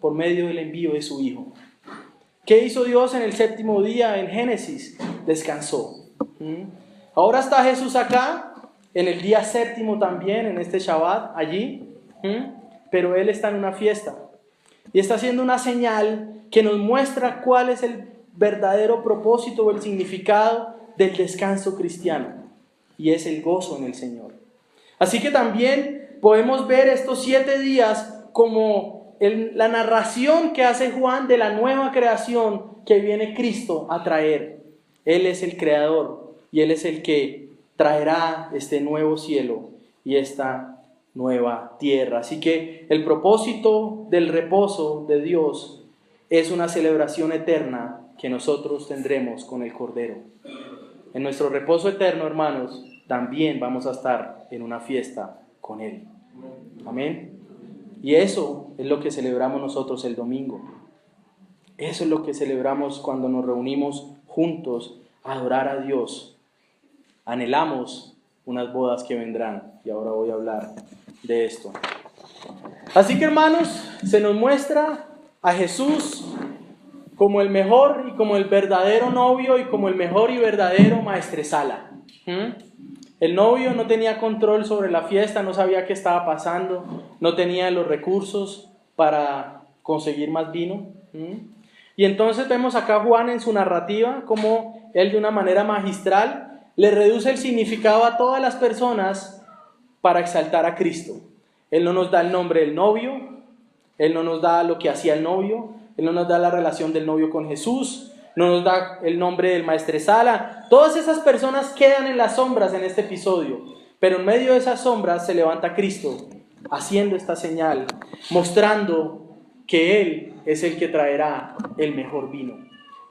por medio del envío de su Hijo. ¿Qué hizo Dios en el 7º día en Génesis? Descansó. Ahora está Jesús acá, en el día 7º también, en este Shabbat, allí, pero Él está en una fiesta. Y está haciendo una señal que nos muestra cuál es el verdadero propósito o el significado del descanso cristiano. Y es el gozo en el Señor. Así que también podemos ver estos 7 días como la narración que hace Juan de la nueva creación que viene Cristo a traer. Él es el creador y Él es el que traerá este nuevo cielo y esta nueva tierra. Así que el propósito del reposo de Dios es una celebración eterna que nosotros tendremos con el Cordero. En nuestro reposo eterno, hermanos, también vamos a estar en una fiesta con Él. Amén. Y eso es lo que celebramos nosotros el domingo. Eso es lo que celebramos cuando nos reunimos juntos a adorar a Dios. Anhelamos unas bodas que vendrán, y ahora voy a hablar de esto. Así que, hermanos, se nos muestra a Jesús como el mejor y como el verdadero novio y como el mejor y verdadero maestresala. El novio no tenía control sobre la fiesta, no sabía qué estaba pasando, no tenía los recursos para conseguir más vino. Y entonces vemos acá a Juan en su narrativa como él de una manera magistral le reduce el significado a todas las personas para exaltar a Cristo. Él no nos da el nombre del novio, Él no nos da lo que hacía el novio, Él no nos da la relación del novio con Jesús, no nos da el nombre del maestresala. Todas esas personas quedan en las sombras en este episodio, pero en medio de esas sombras se levanta Cristo, haciendo esta señal, mostrando que Él es el que traerá el mejor vino,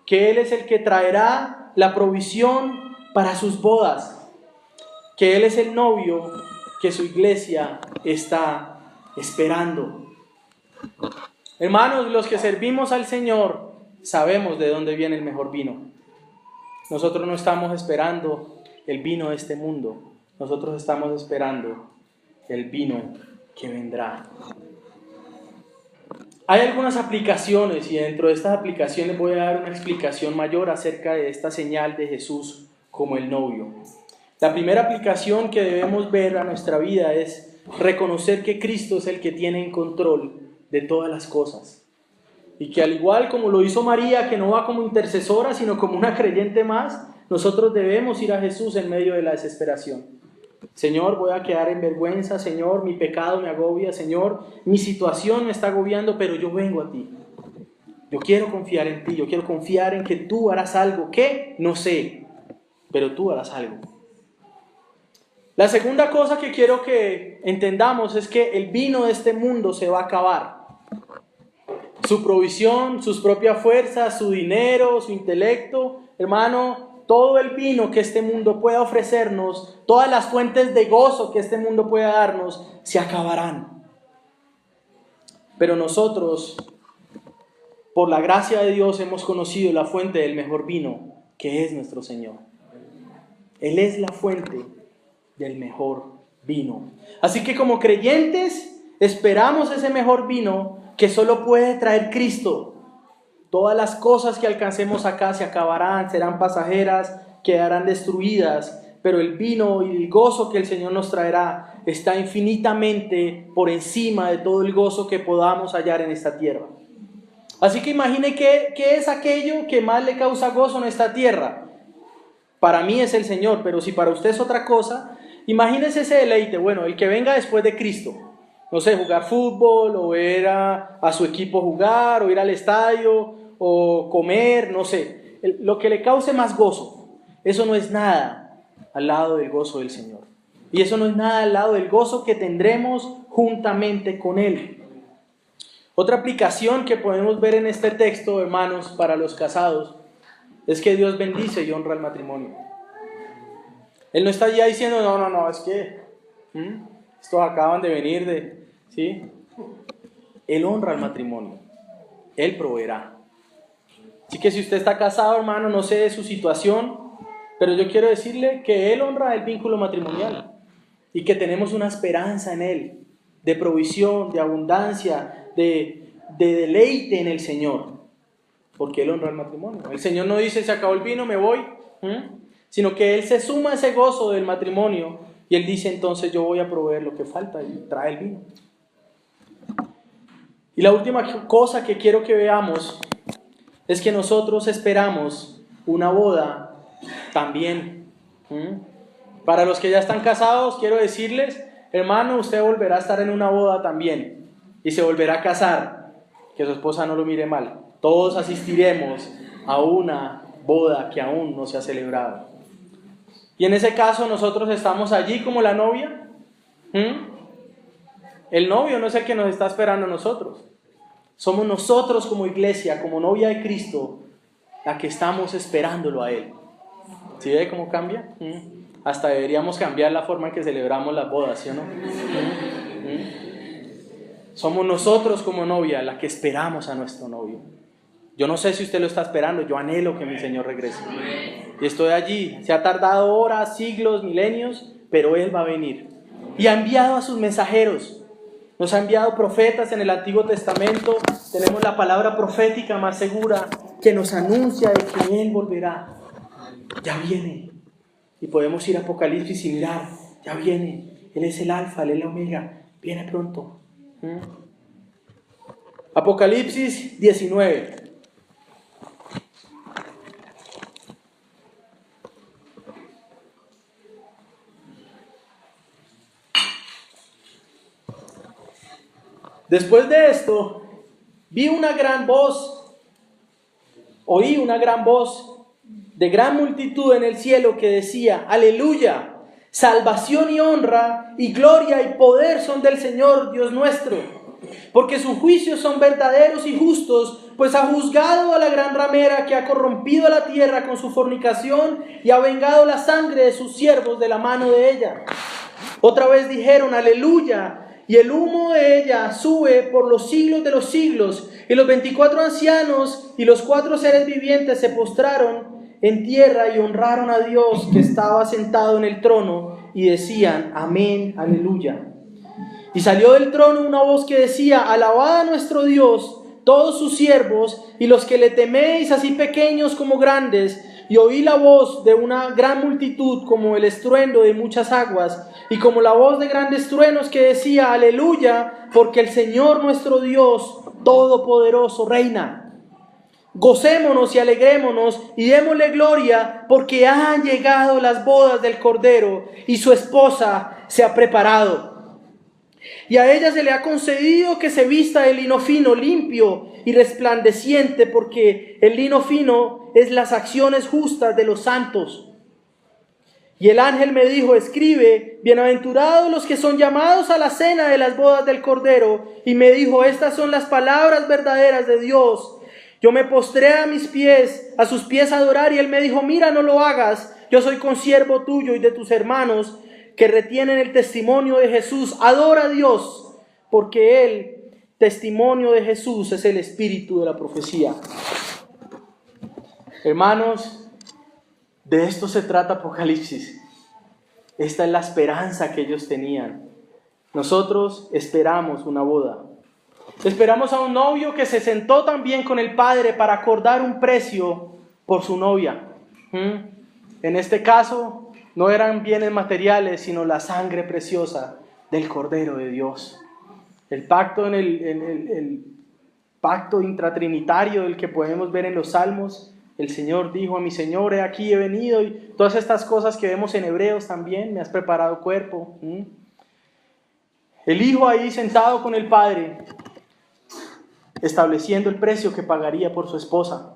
que Él es el que traerá la provisión para sus bodas, que Él es el novio que su iglesia está esperando. Hermanos, los que servimos al Señor sabemos de dónde viene el mejor vino. Nosotros no estamos esperando el vino de este mundo, nosotros estamos esperando el vino que vendrá. Hay algunas aplicaciones y dentro de estas aplicaciones voy a dar una explicación mayor acerca de esta señal de Jesús como el novio. La primera aplicación que debemos ver a nuestra vida es reconocer que Cristo es el que tiene en control de todas las cosas. Y que al igual como lo hizo María, que no va como intercesora, sino como una creyente más, nosotros debemos ir a Jesús en medio de la desesperación. Señor, voy a quedar en vergüenza, Señor, mi pecado me agobia, Señor, mi situación me está agobiando, pero yo vengo a ti. Yo quiero confiar en ti, yo quiero confiar en que tú harás algo que no sé, pero tú harás algo. La segunda cosa que quiero que entendamos es que el vino de este mundo se va a acabar. Su provisión, sus propias fuerzas, su dinero, su intelecto, hermano, todo el vino que este mundo pueda ofrecernos, todas las fuentes de gozo que este mundo pueda darnos, se acabarán. Pero nosotros, por la gracia de Dios, hemos conocido la fuente del mejor vino, que es nuestro Señor. Él es la fuente del mejor vino. Así que como creyentes, esperamos ese mejor vino que solo puede traer Cristo. Todas las cosas que alcancemos acá se acabarán, serán pasajeras, quedarán destruidas, pero el vino y el gozo que el Señor nos traerá está infinitamente por encima de todo el gozo que podamos hallar en esta tierra. Así que imagine qué es aquello que más le causa gozo en esta tierra. Para mí es el Señor, pero si para usted es otra cosa, imagínese ese deleite, bueno, el que venga después de Cristo. No sé, jugar fútbol, o ver a su equipo jugar, o ir al estadio, o comer, no sé. Lo que le cause más gozo, eso no es nada al lado del gozo del Señor. Y eso no es nada al lado del gozo que tendremos juntamente con Él. Otra aplicación que podemos ver en este texto, hermanos, para los casados, es que Dios bendice y honra el matrimonio. Él no está ya diciendo, no, es que estos acaban de venir ¿sí? Él honra el matrimonio. Él proveerá. Así que si usted está casado, hermano, no sé de su situación, pero yo quiero decirle que Él honra el vínculo matrimonial y que tenemos una esperanza en Él, de provisión, de abundancia, de deleite en el Señor, porque Él honra el matrimonio. El Señor no dice, se acabó el vino, me voy, sino que Él se suma a ese gozo del matrimonio y Él dice, entonces yo voy a proveer lo que falta y trae el vino. Y la última cosa que quiero que veamos es que nosotros esperamos una boda también. Para los que ya están casados, quiero decirles, hermano, usted volverá a estar en una boda también y se volverá a casar, que su esposa no lo mire mal. Todos asistiremos a una boda que aún no se ha celebrado. Y en ese caso nosotros estamos allí como la novia. El novio no es el que nos está esperando a nosotros. Somos nosotros como iglesia, como novia de Cristo, la que estamos esperándolo a Él. ¿Sí ve cómo cambia? Hasta deberíamos cambiar la forma en que celebramos las bodas, ¿sí o no? Somos nosotros como novia la que esperamos a nuestro novio. Yo no sé si usted lo está esperando, yo anhelo que mi Señor regrese. Y estoy allí, se ha tardado horas, siglos, milenios, pero Él va a venir. Y ha enviado a sus mensajeros. Nos ha enviado profetas en el Antiguo Testamento. Tenemos la palabra profética más segura que nos anuncia de que Él volverá. Ya viene. Y podemos ir a Apocalipsis y mirar, ya viene. Él es el alfa, Él es el omega. Viene pronto. Apocalipsis 19. Después de esto, oí una gran voz de gran multitud en el cielo que decía, aleluya, salvación y honra y gloria y poder son del Señor Dios nuestro, porque sus juicios son verdaderos y justos, pues ha juzgado a la gran ramera que ha corrompido a la tierra con su fornicación y ha vengado la sangre de sus siervos de la mano de ella. Otra vez dijeron, aleluya, y el humo de ella sube por los siglos de los siglos. Y los 24 ancianos y los 4 seres vivientes se postraron en tierra y honraron a Dios que estaba sentado en el trono y decían: amén, aleluya. Y salió del trono una voz que decía: alabad a nuestro Dios, todos sus siervos, y los que le teméis, así pequeños como grandes. Y oí la voz de una gran multitud, como el estruendo de muchas aguas, y como la voz de grandes truenos, que decía: aleluya, porque el Señor nuestro Dios Todopoderoso reina. Gocémonos y alegrémonos y démosle gloria, porque han llegado las bodas del Cordero y su esposa se ha preparado. Y a ella se le ha concedido que se vista de lino fino, limpio y resplandeciente, porque el lino fino es las acciones justas de los santos. Y el ángel me dijo: escribe: bienaventurados los que son llamados a la cena de las bodas del Cordero. Y me dijo: estas son las palabras verdaderas de Dios. Yo me postré a sus pies a adorar, y él me dijo: mira, no lo hagas. Yo soy consiervo tuyo y de tus hermanos que retienen el testimonio de Jesús. Adora a Dios, porque el testimonio de Jesús es el espíritu de la profecía. Hermanos, de esto se trata Apocalipsis. Esta es la esperanza que ellos tenían. Nosotros esperamos una boda. Esperamos a un novio que se sentó también con el Padre para acordar un precio por su novia. En este caso, no eran bienes materiales, sino la sangre preciosa del Cordero de Dios. El pacto el pacto intratrinitario del que podemos ver en los Salmos. El Señor dijo a mi Señor: he aquí he venido, y todas estas cosas que vemos en Hebreos también: me has preparado cuerpo. El Hijo ahí sentado con el Padre, estableciendo el precio que pagaría por su esposa.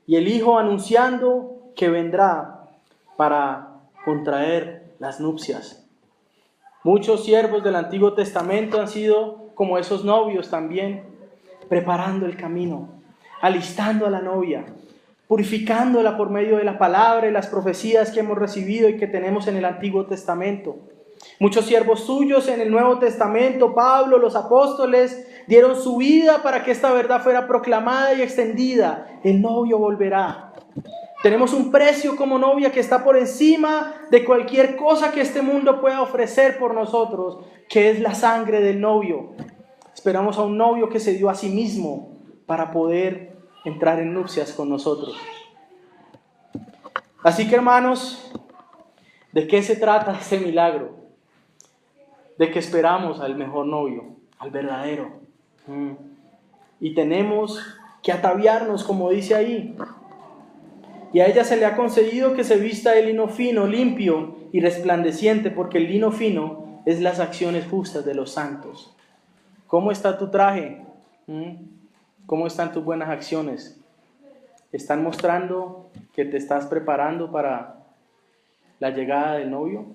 Y el Hijo anunciando que vendrá para contraer las nupcias. Muchos siervos del Antiguo Testamento han sido como esos novios también, preparando el camino, alistando a la novia, purificándola por medio de la palabra y las profecías que hemos recibido y que tenemos en el Antiguo Testamento. Muchos siervos suyos en el Nuevo Testamento, Pablo, los apóstoles, dieron su vida para que esta verdad fuera proclamada y extendida. El novio volverá. Tenemos un precio como novia que está por encima de cualquier cosa que este mundo pueda ofrecer por nosotros, que es la sangre del novio. Esperamos a un novio que se dio a sí mismo para poder entrar en nupcias con nosotros. Así que, hermanos, ¿de qué se trata este milagro? De que esperamos al mejor novio, al verdadero. Y tenemos que ataviarnos, como dice ahí. Y a ella se le ha concedido que se vista de lino fino, limpio y resplandeciente, porque el lino fino es las acciones justas de los santos. ¿Cómo está tu traje? ¿Cómo están tus buenas acciones? ¿Están mostrando que te estás preparando para la llegada del novio?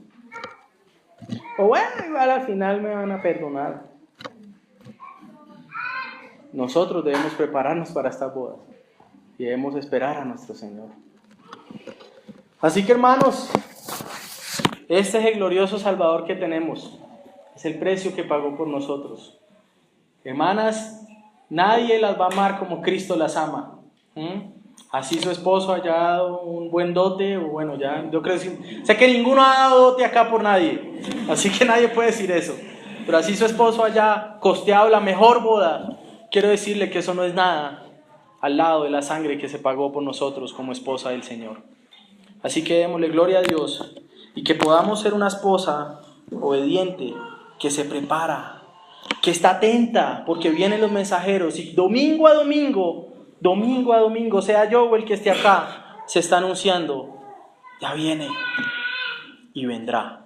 O bueno, igual al final me van a perdonar. Nosotros debemos prepararnos para estas bodas y debemos esperar a nuestro Señor. Así que, hermanos, este es el glorioso Salvador que tenemos. Es el precio que pagó por nosotros. Hermanas, nadie las va a amar como Cristo las ama. Así su esposo haya dado un buen dote, o bueno, ya yo creo que sé que ninguno ha dado dote acá por nadie, así que nadie puede decir eso. Pero así su esposo haya costeado la mejor boda, quiero decirle que eso no es nada al lado de la sangre que se pagó por nosotros como esposa del Señor. Así que démosle gloria a Dios y que podamos ser una esposa obediente, que se prepara, que está atenta porque vienen los mensajeros, y domingo a domingo, sea yo o el que esté acá, se está anunciando: ya viene y vendrá.